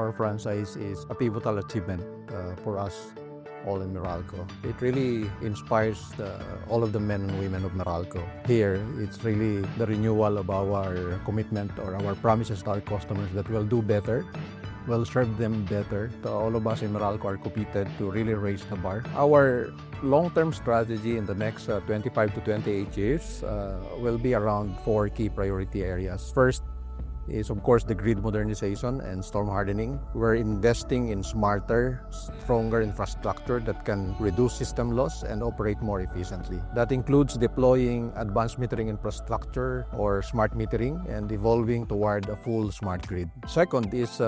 our franchise is a pivotal achievement for us all in Meralco. It really inspires all of the men and women of Meralco. Here, it's really the renewal of our commitment or our promises to our customers that we'll do better, we'll serve them better. All of us in Meralco are committed to really raise the bar. Our long-term strategy in the next 25 to 28 years will be around 4 key priority areas. First is, of course, the grid modernization and storm hardening. We're investing in smarter, stronger infrastructure that can reduce system loss and operate more efficiently. That includes deploying advanced metering infrastructure or smart metering and evolving toward a full smart grid. Second is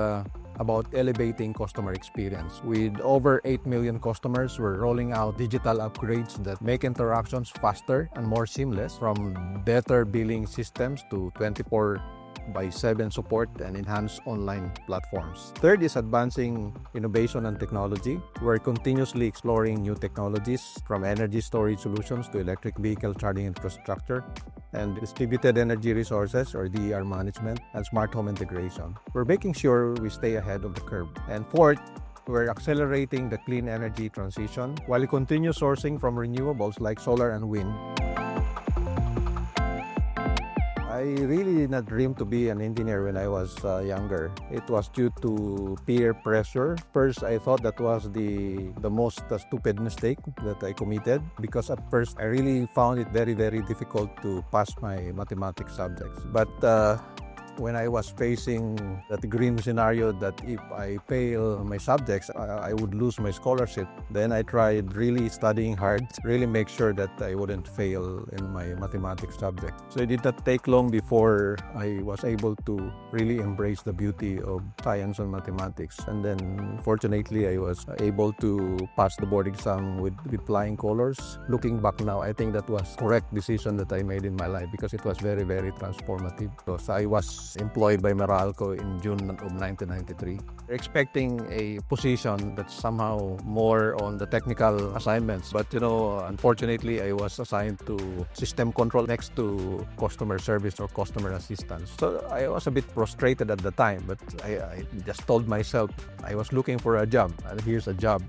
about elevating customer experience. With over 8 million customers, we're rolling out digital upgrades that make interactions faster and more seamless, from better billing systems to 24/7 support and enhanced online platforms. Third is advancing innovation and technology. We're continuously exploring new technologies, from energy storage solutions to electric vehicle charging infrastructure and distributed energy resources or DER management and smart home integration. We're making sure we stay ahead of the curve. And fourth, we're accelerating the clean energy transition while we continue sourcing from renewables like solar and wind. I really did not dream to be an engineer when I was younger. It was due to peer pressure. First, I thought that was the most stupid mistake that I committed, because at first I really found it very, very difficult to pass my mathematics subjects. But when I was facing that grim scenario that if I fail my subjects, I would lose my scholarship, then I tried really studying hard, really make sure that I wouldn't fail in my mathematics subject. So it did not take long before I was able to really embrace the beauty of science and mathematics. And then fortunately, I was able to pass the board exam with flying colors. Looking back now, I think that was the correct decision that I made in my life, because it was very, very transformative. Because I was employed by Meralco in June of 1993. They're expecting a position that's somehow more on the technical assignments. But unfortunately, I was assigned to system control next to customer service or customer assistance. So I was a bit frustrated at the time, but I just told myself I was looking for a job, and here's a job.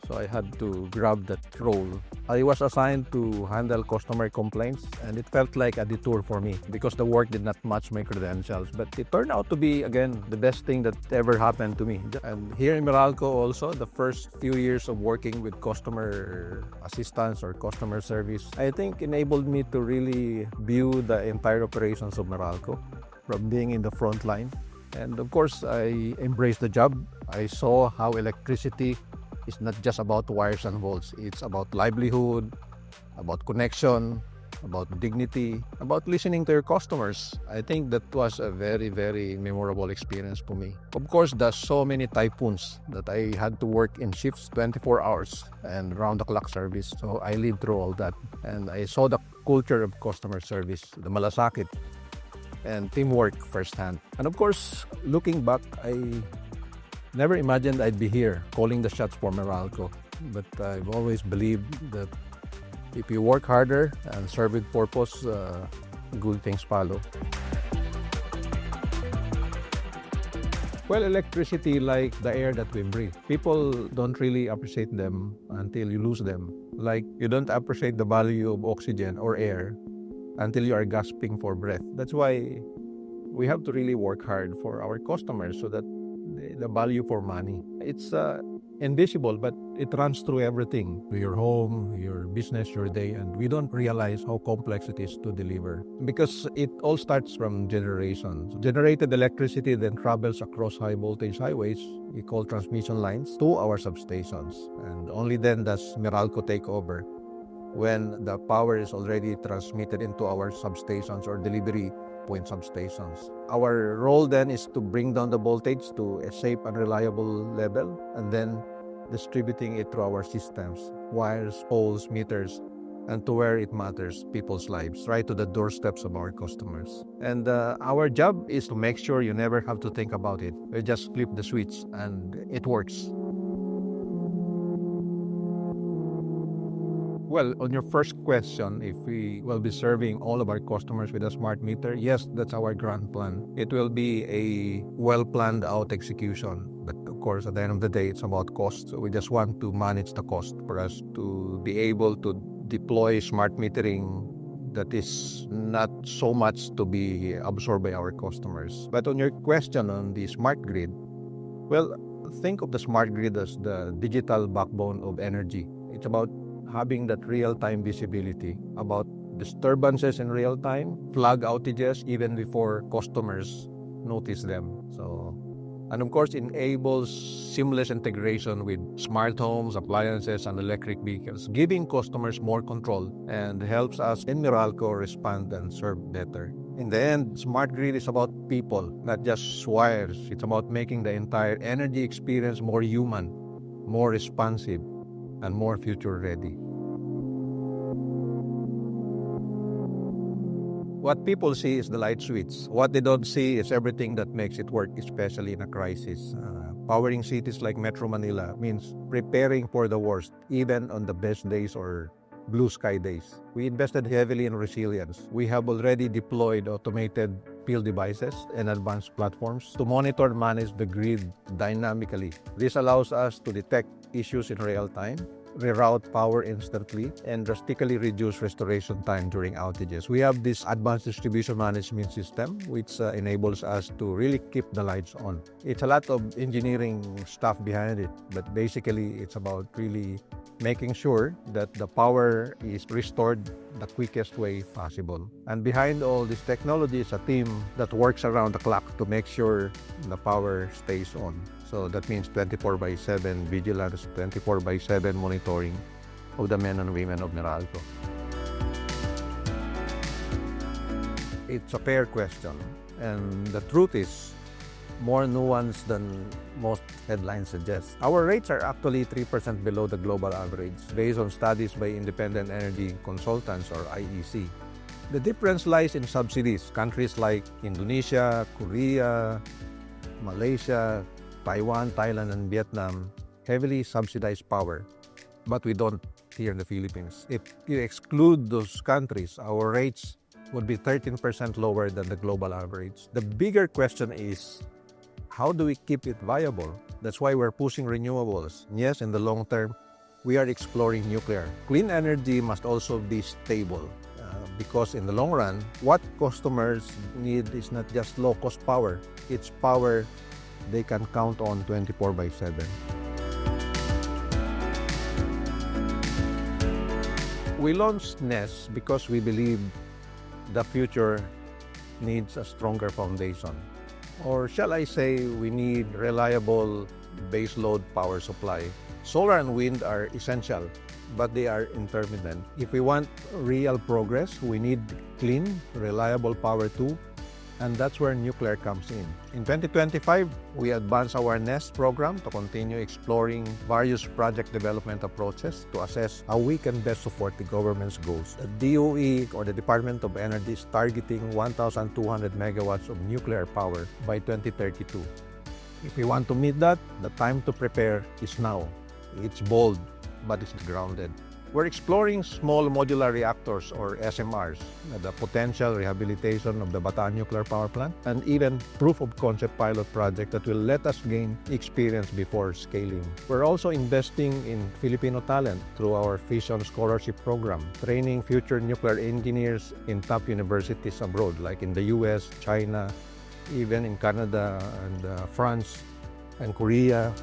So I had to grab that role. I was assigned to handle customer complaints, and it felt like a detour for me because the work did not match my credentials. But it turned out to be, again, the best thing that ever happened to me. And here in Meralco also, the first few years of working with customer assistance or customer service, I think enabled me to really view the entire operations of Meralco from being in the front line. And of course, I embraced the job. I saw how electricity is not just about wires and volts. It's about livelihood, about connection, about dignity, about listening to your customers. I think that was a very, very memorable experience for me. Of course, there's so many typhoons that I had to work in shifts 24 hours and round-the-clock service. So I lived through all that. And I saw the culture of customer service, the malasakit, and teamwork firsthand. And of course, looking back, I never imagined I'd be here calling the shots for Meralco, but I've always believed that if you work harder and serve with purpose, good things follow. Well, electricity, like the air that we breathe, people don't really appreciate them until you lose them. Like you don't appreciate the value of oxygen or air until you are gasping for breath. That's why we have to really work hard for our customers so that the value for money. It's invisible, but it runs through everything. Your home, your business, your day, and we don't realize how complex it is to deliver because it all starts from generations. Generated electricity then travels across high voltage highways, we call transmission lines, to our substations. And only then does Meralco take over, when the power is already transmitted into our substations or delivery point substations. Our role then is to bring down the voltage to a safe and reliable level, and then distributing it through our systems, wires, poles, meters, and to where it matters, people's lives, right to the doorsteps of our customers. And our job is to make sure you never have to think about it. We just flip the switch and it works. Well, on your first question, if we will be serving all of our customers with a smart meter, yes, that's our grand plan. It will be a well-planned out execution. But of course, at the end of the day, it's about cost. So we just want to manage the cost for us to be able to deploy smart metering that is not so much to be absorbed by our customers. But on your question on the smart grid, well, think of the smart grid as the digital backbone of energy. It's about having that real-time visibility, about disturbances in real time, flag outages even before customers notice them. And of course, enables seamless integration with smart homes, appliances, and electric vehicles, giving customers more control and helps us in Meralco respond and serve better. In the end, smart grid is about people, not just wires. It's about making the entire energy experience more human, more responsive, and more future-ready. What people see is the light switch. What they don't see is everything that makes it work, especially in a crisis. Powering cities like Metro Manila means preparing for the worst, even on the best days or blue sky days. We invested heavily in resilience. We have already deployed automated field devices and advanced platforms to monitor and manage the grid dynamically. This allows us to detect issues in real time, reroute power instantly, and drastically reduce restoration time during outages. We have this advanced distribution management system which enables us to really keep the lights on. It's a lot of engineering stuff behind it, but basically it's about really making sure that the power is restored the quickest way possible. And behind all this technology is a team that works around the clock to make sure the power stays on. So that means 24/7 vigilance, 24/7 monitoring of the men and women of Meralco. It's a fair question, and the truth is more nuanced than most headlines suggest. Our rates are actually 3% below the global average, based on studies by independent energy consultants or IEC. The difference lies in subsidies. Countries like Indonesia, Korea, Malaysia, Taiwan, Thailand, and Vietnam heavily subsidize power, but we don't here in the Philippines. If you exclude those countries, our rates would be 13% lower than the global average. The bigger question is, how do we keep it viable? That's why we're pushing renewables. Yes, in the long term, we are exploring nuclear. Clean energy must also be stable because in the long run, what customers need is not just low-cost power. It's power they can count on 24/7. We launched NES because we believe the future needs a stronger foundation. Or shall I say, we need reliable baseload power supply. Solar and wind are essential, but they are intermittent. If we want real progress, we need clean, reliable power too. And that's where nuclear comes in. In 2025, we advanced our NEST program to continue exploring various project development approaches to assess how we can best support the government's goals. The DOE, or the Department of Energy, is targeting 1,200 megawatts of nuclear power by 2032. If we want to meet that, the time to prepare is now. It's bold, but it's grounded. We're exploring small modular reactors, or SMRs, the potential rehabilitation of the Bataan nuclear power plant, and even proof-of-concept pilot project that will let us gain experience before scaling. We're also investing in Filipino talent through our Fission Scholarship Program, training future nuclear engineers in top universities abroad, like in the US, China, even in Canada and France and Korea.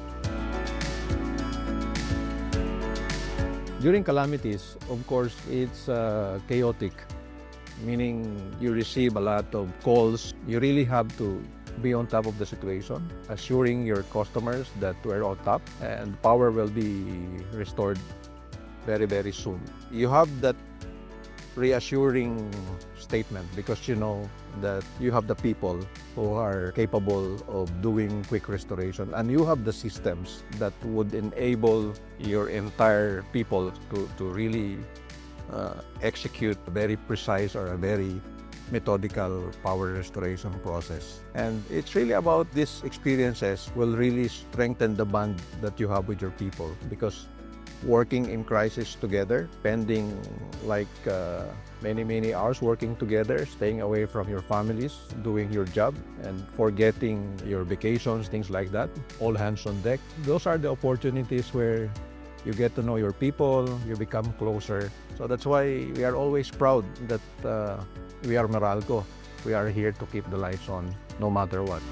During calamities, of course, it's chaotic, meaning you receive a lot of calls. You really have to be on top of the situation, assuring your customers that we're on top and power will be restored very, very soon. You have that reassuring statement because you know that you have the people who are capable of doing quick restoration, and you have the systems that would enable your entire people to really execute a very precise or a very methodical power restoration process. And it's really about these experiences will really strengthen the bond that you have with your people, because working in crisis together, spending like many hours working together, staying away from your families, doing your job, and forgetting your vacations, things like that. All hands on deck. Those are the opportunities where you get to know your people, you become closer. So that's why we are always proud that we are Meralco. We are here to keep the lights on no matter what.